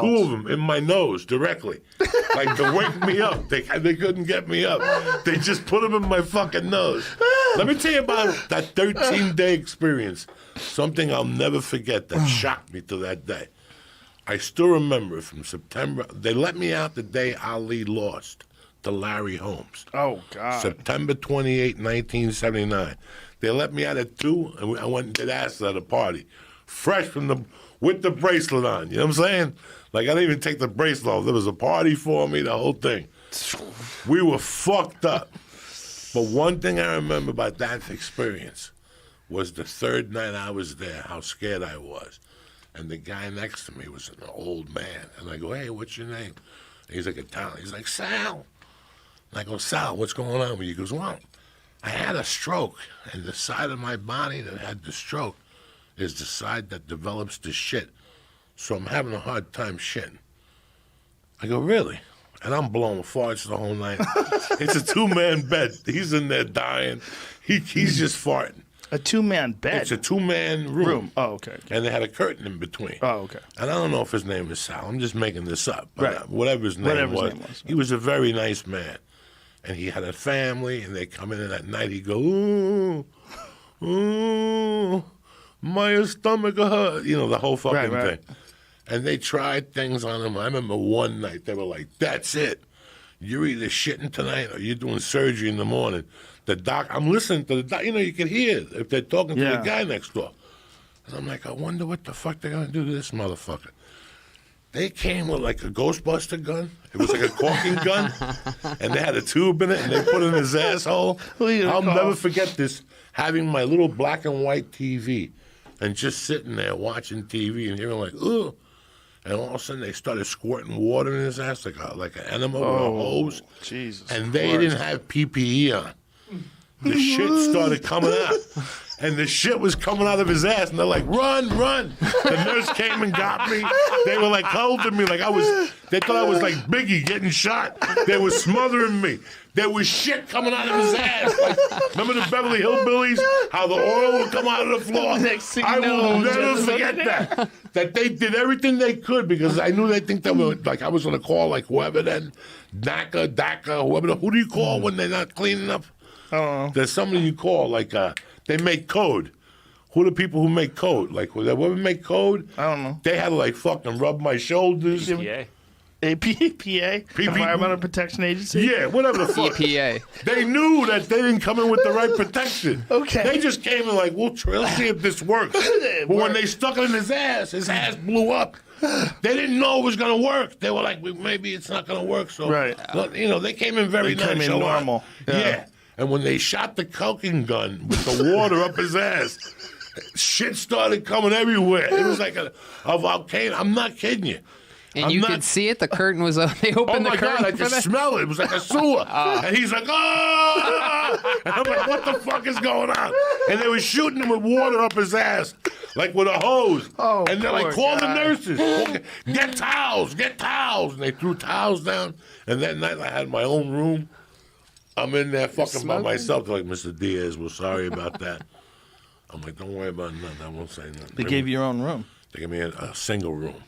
2 of them in my nose directly. Like to wake me up. They couldn't get me up. They just put them in my fucking nose. Let me tell you about that 13-day experience. Something I'll never forget that shocked me to that day. I still remember from September. They let me out the day Ali lost to Larry Holmes. Oh, God. September 28, 1979. They let me out at 2, and I went and did acid at a party. Fresh with the bracelet on. You know what I'm saying? Like, I didn't even take the bracelet off. There was a party for me, the whole thing. We were fucked up. But one thing I remember about that experience was the 3rd night I was there, how scared I was. And the guy next to me was an old man. And I go, hey, what's your name? And he's like, Italian. He's like, Sal. And I go, Sal, what's going on with you? He goes, well, I had a stroke. And the side of my body that had the stroke is the side that develops the shit. So I'm having a hard time shitting. I go, really? And I'm blowing farts the whole night. It's a 2-man bed. He's in there dying. He's just farting. A 2-man bed? It's a 2-man room. Oh, okay. And they had a curtain in between. Oh, okay. And I don't know if his name is Sal. I'm just making this up. But whatever his name was, he was a very nice man. And he had a family, and they come in at night. He go, ooh, my stomach hurt. You know, the whole fucking thing. And they tried things on him. I remember one night, they were like, that's it. You're either shitting tonight or you're doing surgery in the morning. The doc, I'm listening to the doc. You know, you can hear if they're talking to the guy next door. And I'm like, I wonder what the fuck they're going to do to this motherfucker. They came with like a Ghostbuster gun. It was like a caulking gun. And they had a tube in it, and they put it in his asshole. I'll never forget this, having my little black and white TV and just sitting there watching TV and hearing like, ugh. And all of a sudden, they started squirting water in his ass like an enema with a hose. Jesus and they didn't have PPE on. The shit started coming out. And the shit was coming out of his ass. And they're like, run, run. The nurse came and got me. They were like holding me like they thought I was like Biggie getting shot. They were smothering me. There was shit coming out of his ass. Like, remember the Beverly Hillbillies? How the oil would come out of the floor? I will never forget that. That they did everything they could because I knew they think that were, like I was going to call like whoever then, DACA, whoever. Who do you call when they're not cleaning up? I don't know. There's somebody you call like they make code. Who are the people who make code? Like whoever make code? I don't know. They had to like fucking rub my shoulders. EPA. EPA? Environmental Protection Agency? Yeah, whatever the fuck. EPA. They knew that they didn't come in with the right protection. Okay. They just came in like, let's see if this works. But when they stuck it in his ass blew up. They didn't know it was going to work. They were like, well, maybe it's not going to work. So, you know, they came in very nice. They came in normal. Yeah. And when they shot the coking gun with the water up his ass, shit started coming everywhere. It was like a volcano. I'm not kidding you. And you could see it. The curtain was up. They opened the curtain. Oh, my God, I could smell it. It was like a sewer. And he's like, oh! And I'm like, what the fuck is going on? And they were shooting him with water up his ass, like with a hose. Oh, and they're like, call the nurses. Get towels, get towels. And they threw towels down. And that night I had my own room. I'm in there fucking by myself. They're like, Mr. Diaz, we're sorry about that. I'm like, don't worry about nothing. I won't say nothing. They gave you your own room. They gave me a single room.